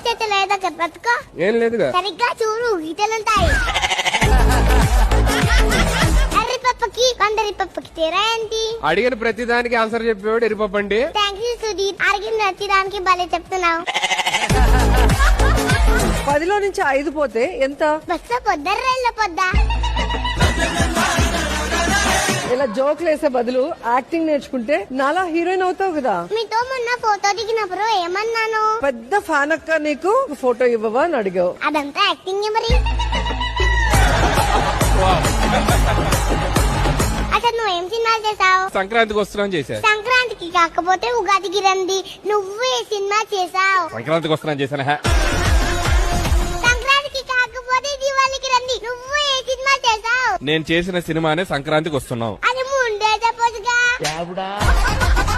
చేత లేదా బతుకో ఏం లేదుగా. సరిగ్గా చూడు గీతలుంటాయి. ఎర్రిపప్పకి కందరిపప్పకి తేరా ఏంటి? అడిగిన ప్రతిదానికి ఆన్సర్ చెప్పేవాడు ఎరిపప్పు అండి. థ్యాంక్ యూ సుధీర్, అడిగిన ప్రతిదానికి భలే చెప్తున్నావు. 10లో నుంచి 5 పోతే ఎంత? బస్సు పొద్దర్రెళ్ళ పొద్దా. ఇలా జోక్లు వేసే బదులు యాక్టింగ్ నేర్చుకుంటే నాలా హీరోయిన్ అవుతావు కదా. మీతో మొన్న ఫోటో దిగినప్పుడు ఏమన్నాను? పెద్ద ఫ్యాన్ అక్క, నీకు ఫోటో ఇవ్వవా అని అడిగావు. అదంతా యాక్టింగ్ మరి. అసలు నువ్వేం సినిమాలు చేసావు? సంక్రాంతికి వస్తున్నాం చేశా. సంక్రాంతికి కాకపోతే ఉగాదికి రండి. నువ్వు ఏ సినిమా చేసావు? సంక్రాంతికి వస్తున్నాం చేశాను. సంక్రాంతికి కాకపోతే దివాళికి రండి. నువ్వు ఏ సినిమా చేసావు? నేను చేసిన సినిమానే సంక్రాంతికి వస్తున్నాం. అది ముందే చెప్పొచ్చుగా.